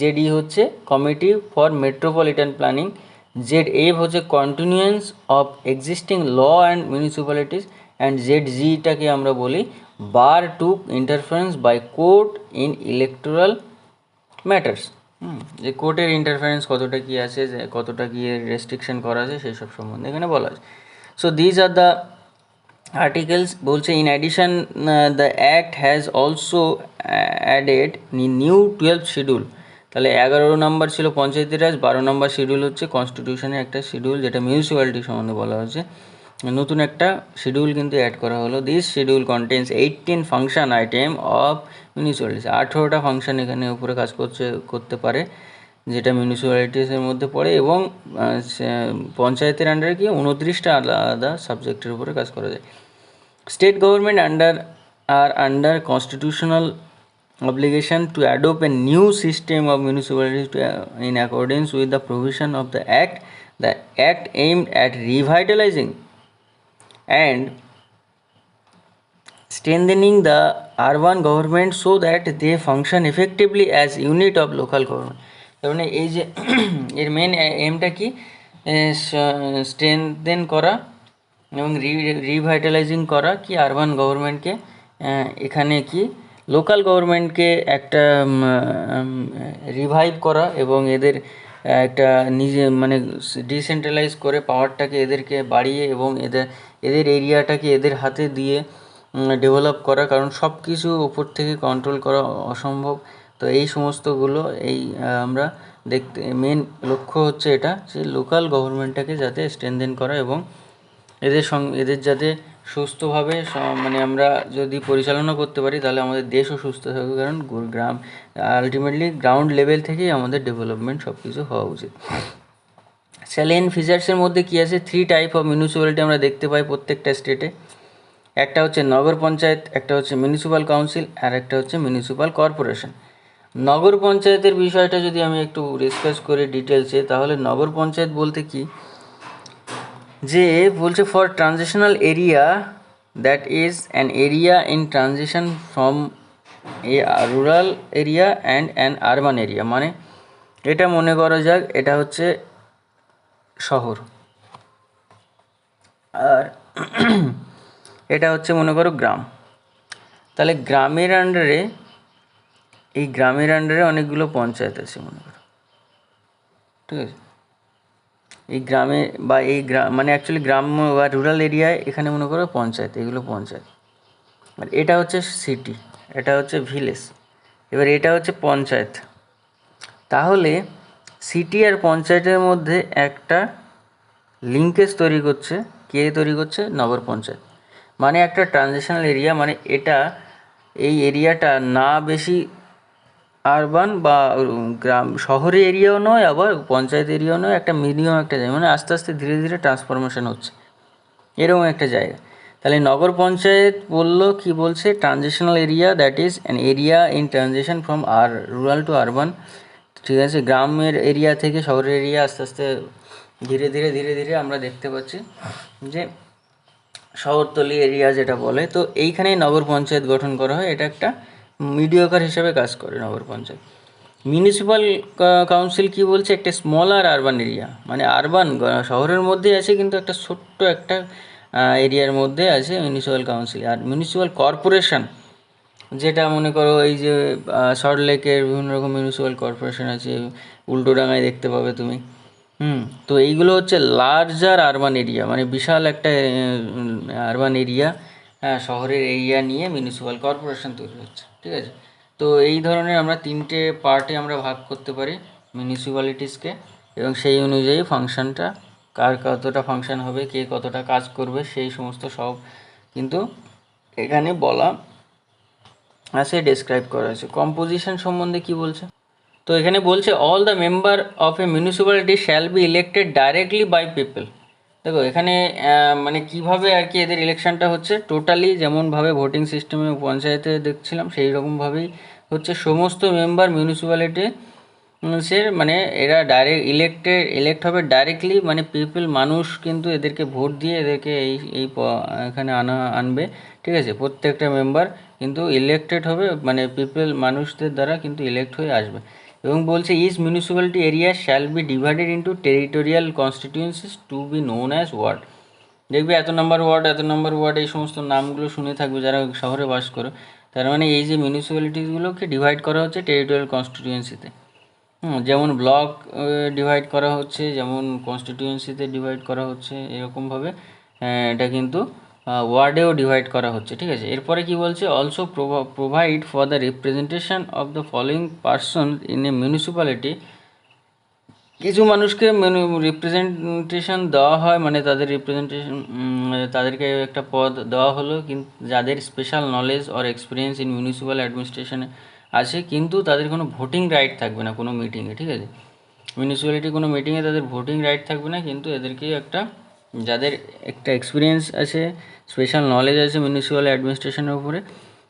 Speaker 1: ZE হচ্ছে committee for metropolitan planning. ZF হচ্ছে continuance of existing law and municipalities. And ZGটাকে আমরা বলি bar to interference by court in electoral matters. যে কোর্টের ইন্টারফারেন্স কতটা কী আছে, যে কতটা কী রেস্ট্রিকশন করা আছে, সেই সব সম্বন্ধে এখানে বলা আছে। So these are the articles বলছে in addition the act has also added new 12th schedule. তাহলে 11 নম্বর ছিল পঞ্চায়েতি রাজ, 12 নম্বর শিডিউল হচ্ছে কনস্টিটিউশনের একটা শিডিউল, যেটা মিউনিসিপ্যালিটি সম্বন্ধে বলা হয়েছে। নতুন একটা শিডিউল কিন্তু অ্যাড করা হলো। This schedule contains 18 function item of municipalities. 18টা ফাংশন এখানে উপরে কাজ করতে পারে, যেটা মিউনিসিপ্যালিটিসের মধ্যে পড়ে। এবং পঞ্চায়েতের আন্ডারে কি 29টা আলাদা সাবজেক্টের উপরে কাজ করা যায়। State government under constitutional obligation to adopt a new system of municipalities in accordance with the provision of the act. The act aimed at revitalizing and strengthening the urban government so that they function effectively as unit of local government. তার মানে এই যে এর main এমটা কি, স্ট্রেনথেন করা এবং রিভাইটালাইজিং করা কি আরবান গভর্নমেন্টকে, এখানে কি লোকাল গভর্নমেন্টকে একটা রিভাইভ করা এবং এদের একটা নিজে মানে ডিসেন্ট্রালাইজ করে পাওয়ারটাকে এদেরকে বাড়িয়ে এবং এদের এরিয়াটাকে এদের হাতে দিয়ে ডেভেলপ করা, কারণ সব কিছু ওপর থেকে কন্ট্রোল করা অসম্ভব। তো এই সমস্তগুলো আমরা দেখতে মেন লক্ষ্য হচ্ছে এটা, যে লোকাল গভর্নমেন্টটাকে যাতে স্ট্রেনথেন করা এবং এদের যাতে সুস্থভাবে মানে আমরা যদি পরিচালনা করতে পারি তাহলে আমাদের দেশও সুস্থ থাকবে, কারণ গ্রাম আলটিমেটলি গ্রাউন্ড লেভেল থেকেই আমাদের ডেভেলপমেন্ট সব কিছু হওয়া উচিত। স্যালিয়েন্ট ফিচার্সের মধ্যে কী আছে, 3 টাইপ অফ মিউনিসিপ্যালিটি আমরা দেখতে পাই প্রত্যেকটা স্টেটে। একটা হচ্ছে নগর পঞ্চায়েত, একটা হচ্ছে মিউনিসিপ্যাল কাউন্সিল, আর একটা হচ্ছে মিউনিসিপ্যাল কর্পোরেশন। নগর পঞ্চায়েতের বিষয়টা যদি আমি একটু ডিসকাস করি ডিটেলসে, তাহলে নগর পঞ্চায়েত বলতে কি, যে বলছে for transitional area that is an area in transition from a rural area and an urban area. মানে এটা মনে করা যাক এটা হচ্ছে শহর, আর এটা হচ্ছে মনে করো গ্রাম। তাহলে গ্রামের আন্ডারে অনেকগুলো পঞ্চায়েত আছে মনে করো, ঠিক আছে। এই গ্রামে বা মানে অ্যাকচুয়ালি গ্রাম্য বা রুরাল এরিয়ায় এখানে মনে করো পঞ্চায়েত, এগুলো পঞ্চায়েত। আর এটা হচ্ছে সিটি, এটা হচ্ছে ভিলেজ, এবার এটা হচ্ছে পঞ্চায়েত। তাহলে সিটি আর পঞ্চায়েতের মধ্যে একটা লিঙ্কেজ তৈরি করছে, কে তৈরি করছে? নগর পঞ্চায়েত। মানে একটা ট্রানজিশনাল এরিয়া, মানে এই এরিয়াটা না বেশি আরবান বা গ্রাম শহরের এরিয়াও নয়, আবার পঞ্চায়েত এরিয়াও নয়, একটা মিডিয়াম একটা জায়গা, মানে আস্তে আস্তে ধীরে ধীরে ট্রান্সফরমেশন হচ্ছে, এরকম একটা জায়গা। তাহলে নগর পঞ্চায়েত বললো কি, বলছে transitional area that is an area in transition from rural two urban, ঠিক আছে। গ্রামের এরিয়া থেকে শহরের এরিয়া আস্তে আস্তে ধীরে ধীরে আমরা দেখতে পাচ্ছি যে শহরতলি এরিয়া যেটা বলে, তো এইখানেই নগর পঞ্চায়েত গঠন করা হয়। এটা একটা মিডিওকার হিসেবে কাজ করে নগর পঞ্চায়েত। মিউনিসিপ্যাল কাউন্সিল কি বলছে, একটা স্মলার আরবান এরিয়া, মানে আরবান শহরের মধ্যে আছে কিন্তু একটা ছোট্ট একটা এরিয়ার মধ্যে আছে মিউনিসিপ্যাল কাউন্সিল। আর মিউনিসিপ্যাল কর্পোরেশন যেটা মনে করো এই যে সল্টলেকের বিভিন্ন রকম মিউনিসিপ্যাল কর্পোরেশন আছে, উল্টোডাঙায় দেখতে পাবে তুমি। তো এইগুলো হচ্ছে লার্জার আরবান এরিয়া, মানে বিশাল একটা আরবান এরিয়া, শহরের এরিয়া নিয়ে মিউনিসিপ্যাল কর্পোরেশন তৈরি হচ্ছে, ঠিক আছে। তো এই ধরনের আমরা 3টে পার্টে আমরা ভাগ করতে পারি মিউনিসিপ্যালিটিসকে, এবং সেই অনুযায়ী ফাংশনটা কার কতটা ফাংশন হবে, কে কতটা কাজ করবে, সেই সমস্ত সব কিন্তু এখানে বলা আছে, ডেসক্রাইব করা আছে। কম্পোজিশন সম্বন্ধে কি বলছে, তো এখানে বলছে all the member of a municipality shall be elected directly by people. দেখো এখানে মানে কিভাবে আর কি এদের ইলেকশনটা হচ্ছে, টোটালি যেমনভাবে ভোটিং সিস্টেমে পঞ্চায়েতে দেখছিলাম সেই রকমভাবেই হচ্ছে। সমস্ত মেম্বার মিউনিসিপ্যালিটি মানে এরা ইলেক্ট হবে ডাইরেক্টলি, মানে পিপল, মানুষ কিন্তু এদেরকে ভোট দিয়ে এদেরকে এখানে আনবে, ঠিক আছে। প্রত্যেকটা মেম্বার কিন্তু ইলেক্টেড হবে, মানে মানুষদের দ্বারা কিন্তু ইলেক্ট হয়ে আসবে। এবং বলছে each municipality area shall be divided into territorial constituencies to be known as ward. দেখবে এত নম্বর ওয়ার্ড এই সমস্ত নামগুলো শুনে থাকবে যারা শহরে বাস করো। তার মানে এই যে মিউনিসিপ্যালিটিগুলোকে ডিভাইড করা হচ্ছে টেরিটোরিয়াল কনস্টিটিউয়েন্সিতে। যেমন ব্লক ডিভাইড করা হচ্ছে, যেমন কনস্টিটিউয়েন্সিতে ডিভাইড করা হচ্ছে, এরকমভাবে এটা কিন্তু ওয়ার্ডেও ডিভাইড করা হচ্ছে, ঠিক আছে। এরপরে কি বলছে, also provide for the representation of the following person in a municipality. কিছু মানুষকে রিপ্রেজেন্টেশন দেওয়া হয়, মানে তাদেরকে একটা পদ দেওয়া হলো, কিন্তু যাদের special knowledge or experience in municipal অ্যাডমিনিস্ট্রেশনে আছে, কিন্তু তাদের কোনো ভোটিং রাইট থাকবে না কোনো মিটিংয়ে, ঠিক আছে। মিউনিসিপ্যালিটি কোনো মিটিংয়ে তাদের ভোটিং রাইট থাকবে না, কিন্তু এদেরকে যাদের একটা এক্সপিরিয়েন্স আছে, স্পেশাল নলেজ আছে মিউনিসিপ্যাল অ্যাডমিনিস্ট্রেশনের উপরে,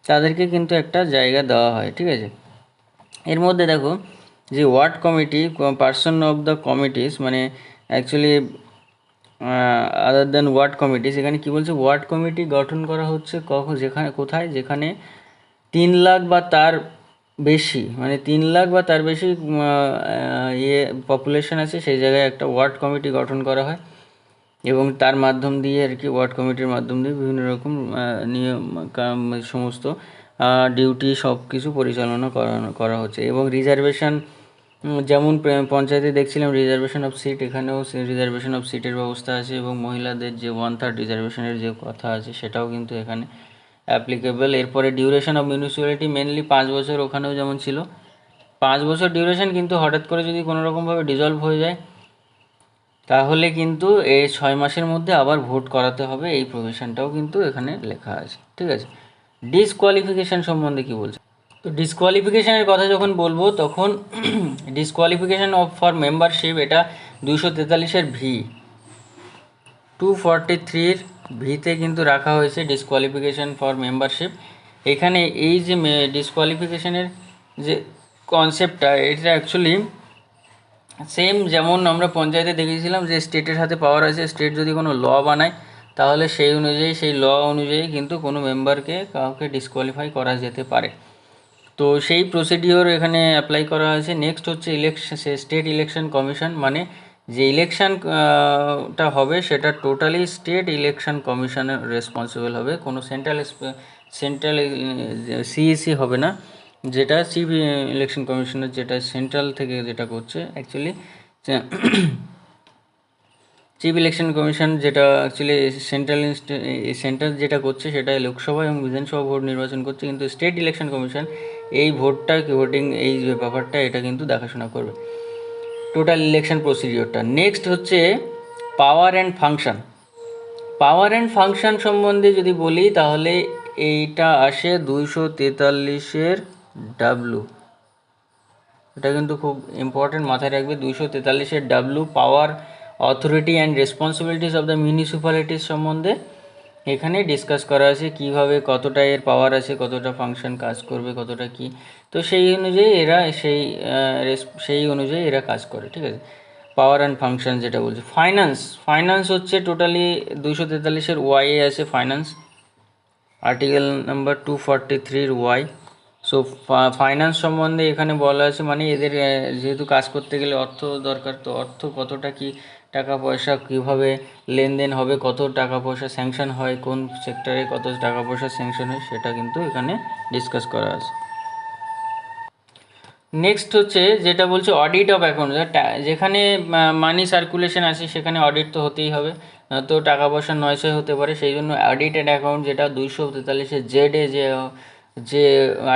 Speaker 1: তাদেরকে কিন্তু একটা জায়গা দেওয়া হয়, ঠিক আছে। এর মধ্যে দেখো যে ward committee, person of the committees, মানে actually other than ward committees, এখানে কী বলছে, ওয়ার্ড কমিটি গঠন করা হচ্ছে কোথায়, যেখানে 3 লাখ বা তার বেশি, মানে 3 লাখ বা তার বেশি পপুলেশন আছে, সেই জায়গায় একটা ওয়ার্ড কমিটি গঠন করা হয়, এবং তার মাধ্যম দিয়ে আর কি, ওয়ার্ড কমিটির মাধ্যম দিয়ে বিভিন্ন রকম নিয়ম সমস্ত ডিউটি সব কিছু পরিচালনা করা হচ্ছে। এবং রিজার্ভেশন যেমন পঞ্চায়েতে দেখছিলাম রিজার্ভেশন অফ সিট, এখানেও রিজার্ভেশন অফ সিটের ব্যবস্থা আছে এবং মহিলাদের যে 1/3 রিজার্ভেশনের যে কথা আছে সেটাও কিন্তু এখানে অ্যাপ্লিকেবল। এরপরে ডিউরেশন অফ মিউনিসিপ্যালিটি মেনলি 5 বছর, ওখানেও যেমন ছিল 5 বছর ডিউরেশন, কিন্তু হঠাৎ করে যদি কোনো রকমভাবে ডিজলভ হয়ে যায় তাহলে কিন্তু এই 6 মাসের মধ্যে আবার ভোট করাতে হবে, এই প্রভিশনটাও কিন্তু এখানে লেখা আছে। ঠিক আছে, ডিসকোয়ালিফিকেশান সম্বন্ধে কি বলছে? তো ডিসকোয়ালিফিকেশানের কথা যখন বলবো তখন ডিসকোয়ালিফিকেশান অফ ফর মেম্বারশিপ, এটা 243-এর ভি, 243-র ভিতে কিন্তু রাখা হয়েছে ডিসকোয়ালিফিকেশান ফর মেম্বারশিপ। এখানে এই যে ডিসকোয়ালিফিকেশানের যে কনসেপ্টটা, এটা অ্যাকচুয়ালি সেম যেমন আমরা পঞ্চায়েতে দেখেছিলাম যে স্টেটের হাতে পাওয়ার আছে, স্টেট যদি কোনো ল বানায় তাহলে সেই অনুযায়ী, সেই ল অনুযায়ী কিন্তু কোনো মেম্বারকে কাউকে ডিসকোয়ালিফাই করা যেতে পারে। তো সেই প্রসিডিওর এখানে অ্যাপ্লাই করা হয়েছে। নেক্সট হচ্ছে ইলেকশন, স্টেট ইলেকশন কমিশন, মানে যে ইলেকশনটা হবে সেটা টোটালি স্টেট ইলেকশন কমিশনের রেসপন্সিবল হবে, কোনো সেন্ট্রাল সিইসি হবে না, যেটা চিফ ইলেকশন কমিশনের যেটা সেন্ট্রাল থেকে যেটা করছে অ্যাকচুয়ালি চিফ ইলেকশন কমিশন, যেটা অ্যাকচুয়ালি সেন্ট্রাল যেটা করছে সেটা লোকসভা এবং বিধানসভা ভোট নির্বাচন করছে, কিন্তু স্টেট ইলেকশন কমিশন এই ভোটিং এই যে ব্যাপারটা এটা কিন্তু দেখাশোনা করবে, টোটাল ইলেকশন প্রসিডিওরটা। নেক্সট হচ্ছে power and function. Power and function সম্বন্ধে যদি বলি তাহলে এইটা আসে 243-এর ডাব্লু, এটা কিন্তু খুব ইম্পর্টেন্ট, মাথায় রাখবে। 243-এর W, power, authority and responsibilities of the municipalities সম্বন্ধে এখানে ডিসকাস করা আছে, কীভাবে কতটা এর পাওয়ার আছে, কতটা ফাংশন কাজ করবে, কতটা কি, তো সেই অনুযায়ী এরা সেই অনুযায়ী এরা কাজ করে। ঠিক আছে, পাওয়ার অ্যান্ড ফাংশন যেটা বলছে। ফাইন্যান্স হচ্ছে টোটালি 243-এর ওয়াই আছে finance, article number 243 Y. So finance সম্বন্ধে এখানে বলা আছে, মানে এদের যেহেতু কাজ করতে গেলে অর্থ দরকার, তো অর্থ কতটা কি টাকা পয়সা কীভাবে লেনদেন হবে, কত টাকা পয়সা স্যাংশন হয়, কোন সেক্টরে কত টাকা পয়সা স্যাংশন হয়, সেটা কিন্তু এখানে ডিসকাস করা আছে। নেক্সট হচ্ছে যেটা বলছে অডিট অফ অ্যাকাউন্ট, যেখানে মানি সার্কুলেশন আছে সেখানে অডিট তো হতেই হবে, তো টাকা পয়সা নয়ছয় হতে পারে, সেই জন্য অডিটেড অ্যাকাউন্ট, যেটা 243-এর জেডে যে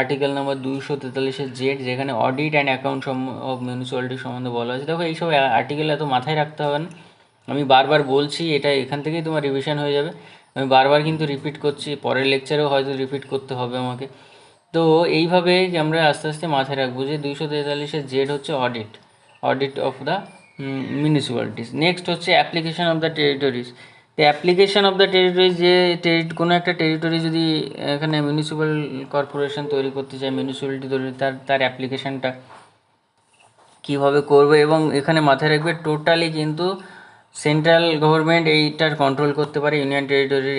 Speaker 1: আর্টিকেল নাম্বার 243-এর জেড, যেখানে audit and account of municipality সম্বন্ধে বলা আছে। দেখো এইসব আর্টিকেল এত মাথায় রাখতে হবে না, আমি বারবার বলছি, এটা এখান থেকেই তোমার রিভিশন হয়ে যাবে, আমি বারবার কিন্তু রিপিট করছি, পরের লেকচারেও হয়তো রিপিট করতে হবে আমাকে। তো এইভাবে আমরা আস্তে আস্তে মাথায় রাখবো যে 243-এর জেড হচ্ছে audit of the municipalities. Next হচ্ছে অ্যাপ্লিকেশন অফ দ্য টেরিটরিজ। তো অ্যাপ্লিকেশন অফ দ্য টেরিটরিজ, যে কোনো একটা টেরিটরি যদি এখানে মিউনিসিপ্যাল কর্পোরেশন তৈরি করতে চায়, মিউনিসিপ্যালিটি তৈরি, তার অ্যাপ্লিকেশানটা কীভাবে করবে, এবং এখানে মাথায় রাখবে টোটালি কিন্তু সেন্ট্রাল গভর্নমেন্ট এইটার কন্ট্রোল করতে পারে, ইউনিয়ন টেরিটরির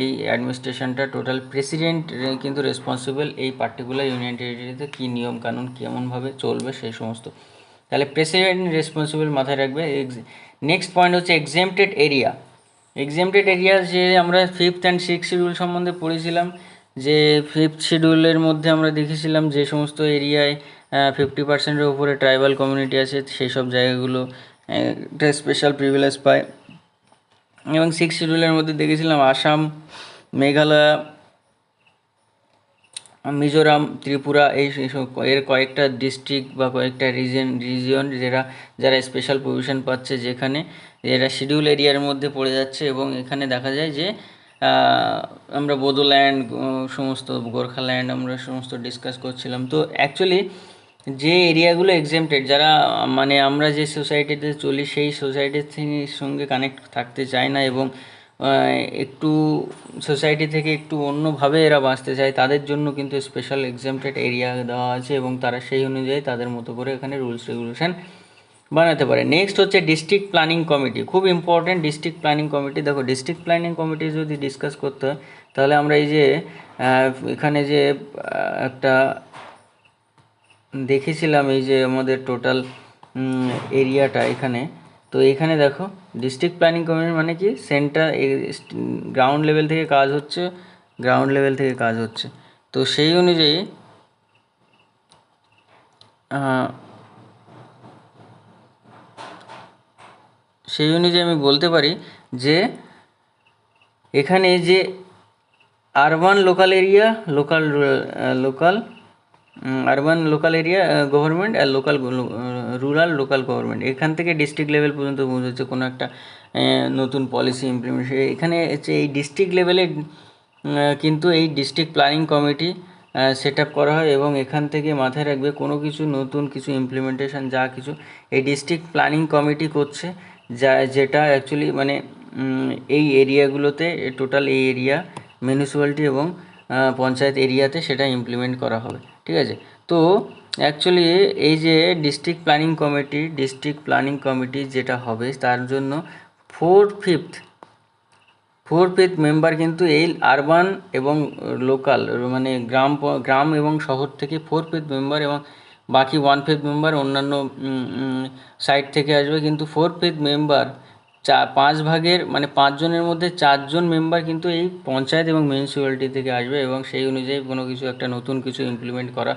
Speaker 1: এই অ্যাডমিনিস্ট্রেশনটা টোটাল প্রেসিডেন্ট কিন্তু রেসপন্সিবল এই পার্টিকুলার ইউনিয়ন টেরিটরিতে কী নিয়ম কানুন কেমনভাবে চলবে সেই সমস্ত, তাহলে প্রেসিডেন্ট রেসপন্সিবল মাথায় রাখবে। নেক্সট পয়েন্ট হচ্ছে এক্সেম্পটেড এরিয়া। এক্সেম্পটেড এরিয়া, যে আমরা 5th অ্যান্ড 6th শিডিউল সম্বন্ধে পড়েছিলাম, যে 5th শিডিউলের মধ্যে আমরা দেখেছিলাম যে সমস্ত এরিয়ায় 50%-এর উপরে ট্রাইবাল কমিউনিটি আছে সেই সব জায়গাগুলো একটা স্পেশাল প্রিভিলেজ পায়, এবং 6th শিডিউলের মধ্যে দেখেছিলাম আসাম, মেঘালয়, মিজোরাম, ত্রিপুরা, এর কয়েকটা ডিস্ট্রিক্ট বা কয়েকটা রিজিয়ন যারা স্পেশাল প্রভিশন পাচ্ছে, যেখানে এরা শিডিউল এরিয়ার মধ্যে পড়ে যাচ্ছে, এবং এখানে দেখা যায় যে আমরা বোদোল্যান্ড, সমস্ত গোর্খাল্যান্ড আমরা সমস্ত ডিসকাস করছিলাম। তো অ্যাকচুয়ালি যে এরিয়াগুলো এক্সেম্পটেড, যারা মানে আমরা যে সোসাইটিতে চলি সেই সোসাইটির সঙ্গে কানেক্ট থাকতে চায় না, এবং একটু সোসাইটি থেকে একটু অন্যভাবে এরা বাঁচতে চায়, তাদের জন্য কিন্তু স্পেশাল এক্সেম্পটেড এরিয়া দেওয়া আছে, এবং তারা সেই অনুযায়ী তাদের মতো করে এখানে রুলস রেগুলেশন বানাতে পারে। নেক্সট হচ্ছে ডিস্ট্রিক্ট প্ল্যানিং কমিটি, খুব ইম্পর্টেন্ট ডিস্ট্রিক্ট প্ল্যানিং কমিটি। দেখো ডিস্ট্রিক্ট প্ল্যানিং কমিটি যদি ডিসকাস করতে হয় তাহলে আমরা এই যে এখানে যে একটা দেখেছিলাম, এই যে আমাদের টোটাল এরিয়াটা এখানে, তো এখানে দেখো ডিস্ট্রিক্ট প্ল্যানিং কমিটি মানে কি, সেন্টার গ্রাউন্ড লেভেল থেকে কাজ হচ্ছে, তো সেই অনুযায়ী সেই অনুযায়ী আমি বলতে পারি যে এখানে যে urban local area, urban local area government আর রুরাল লোকাল গভর্নমেন্ট, এখান থেকে ডিস্ট্রিক্ট লেভেল পর্যন্ত বোঝাচ্ছে কোনো একটা নতুন পলিসি ইমপ্লিমেন্টেশন। এখানে হচ্ছে এই ডিস্ট্রিক্ট লেভেলে কিন্তু এই district planning committee set up করা হয়, এবং এখান থেকে মাথায় রাখবে কোনো কিছু নতুন কিছু ইমপ্লিমেন্টেশন যা কিছু এই ডিস্ট্রিক্ট প্ল্যানিং কমিটি করছে, যেটা অ্যাকচুয়ালি মানে এই এরিয়াগুলোতে, টোটাল এই এরিয়া মিউনিসিপ্যালিটি এবং পঞ্চায়েত এরিয়াতে সেটা ইমপ্লিমেন্ট করা হবে। ঠিক আছে, তো অ্যাকচুয়ালি এই যে ডিস্ট্রিক্ট প্ল্যানিং কমিটি যেটা হবে তার জন্য 4/5 মেম্বার কিন্তু এই আরবান এবং লোকাল মানে গ্রাম এবং শহর থেকে 4/5 মেম্বার, এবং বাকি 1/5 মেম্বার অন্যান্য সাইড থেকে আসবে। কিন্তু 4/5 মেম্বার 5 ভাগের মানে 5 জনের মধ্যে 4 জন মেম্বার কিন্তু এই পঞ্চায়েত এবং মিউনিসিপ্যালিটি থেকে আসবে, এবং সেই অনুযায়ী কোনো কিছু একটা নতুন কিছু ইমপ্লিমেন্ট করা,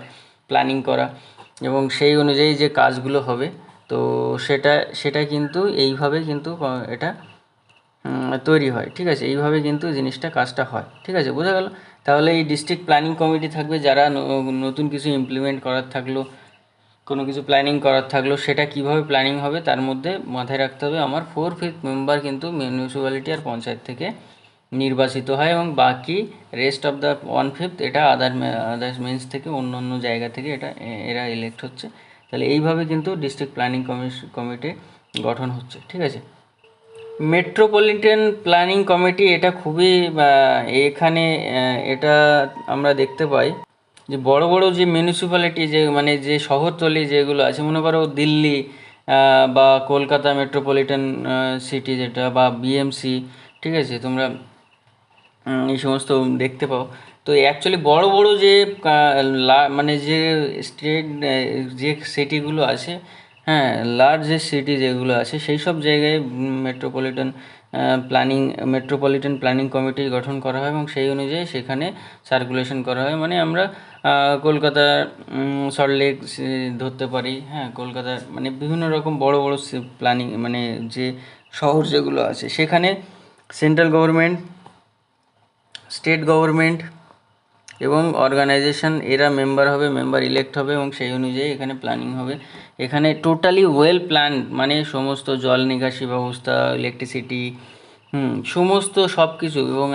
Speaker 1: প্ল্যানিং করা, এবং সেই অনুযায়ী যে কাজগুলো হবে তো সেটা কিন্তু এইভাবে কিন্তু এটা তৈরি হয়। ঠিক আছে, এইভাবে কিন্তু কাজটা হয়। ঠিক আছে, বোঝা গেল? তাহলে এই ডিস্ট্রিক্ট প্ল্যানিং কমিটি থাকবে, যারা নতুন কিছু ইমপ্লিমেন্ট করার থাকলো, কোনো কিছু প্ল্যানিং করার থাকলো, সেটা কিভাবে প্ল্যানিং হবে তার মধ্যে মাথায় রাখতে হবে আমার 4/5 মেম্বার কিন্তু মিউনিসিপ্যালিটি আর পঞ্চায়েত থেকে নির্বাচিত হয়, এবং বাকি রেস্ট অফ দ্য 1/5 এটা আদার্স মিনস থেকে অন্য জায়গা থেকে এরা ইলেক্ট হচ্ছে। তাহলে এইভাবে কিন্তু ডিস্ট্রিক্ট প্ল্যানিং কমিটি গঠন হচ্ছে। ঠিক আছে, মেট্রোপলিটন প্ল্যানিং কমিটি এটা খুবই এখানে এটা আমরা দেখতে পাই যে বড় বড় যে মিউনিসিপ্যালিটি যে শহরতলি যেগুলো আছে, মনে করো দিল্লি বা কলকাতা মেট্রোপলিটন সিটি যেটা বা বিএমসি, ঠিক আছে, তোমরা এই সমস্ত দেখতে পাও। তো অ্যাকচুয়ালি বড় বড় যে মানে যে স্টেট যে সিটিগুলো আছে, হ্যাঁ, লার্জেস্ট সিটি যেগুলো আছে সেই সব জায়গায় মেট্রোপলিটন প্ল্যানিং কমিটি গঠন করা হয়, এবং সেই অনুযায়ী সেখানে সার্কুলেশন করা হয়। মানে আমরা কলকাতার সল্টলেক ধরতে পারি, হ্যাঁ, কলকাতার মানে বিভিন্ন রকম বড় বড় প্ল্যানিং মানে যে শহর যেগুলো আছে সেখানে সেন্ট্রাল গভর্নমেন্ট, স্টেট গভর্নমেন্ট এবং অর্গানাইজেশন এরা মেম্বার ইলেক্ট হবে, এবং সেই অনুযায়ী এখানে প্ল্যানিং হবে। এখানে টোটালি ওয়েল প্ল্যান, মানে সমস্ত জল নিকাশি ব্যবস্থা, ইলেকট্রিসিটি, সমস্ত সব কিছু, এবং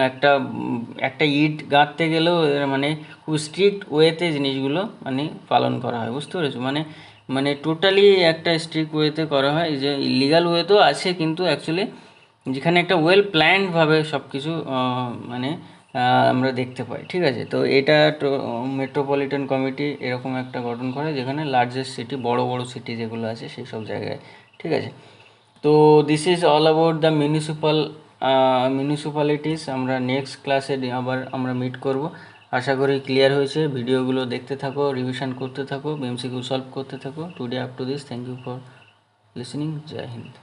Speaker 1: একটা ইট গাঁথতে গেলেও মানে খুব স্ট্রিক্ট ওয়েতে জিনিসগুলো মানে পালন করা হয়। বুঝতে পেরেছো? মানে টোটালি একটা স্ট্রিক্ট ওয়েতে করা হয়, যে ইলিগাল ওয়েতেও আছে, কিন্তু অ্যাকচুয়ালি যেখানে একটা ওয়েল প্ল্যান্ডভাবে সব কিছু মানে আমরা দেখতে পাই। ঠিক আছে, তো এটা মেট্রোপলিটন কমিটি এরকম একটা গঠন করে, যেখানে লার্জেস্ট সিটি, বড় বড় সিটি যেগুলো আছে সেই সব জায়গায়। ঠিক আছে, তো this is all about the municipalities. আমরা নেক্সট ক্লাসে আবার আমরা মিট করব। আশা করি ক্লিয়ার হয়েছে। ভিডিওগুলো দেখতে থাকো, রিভিশন করতে থাকো, এমসিকিউ সলভ করতে থাকো। Today up to this, thank you for listening. জয় হিন্দ।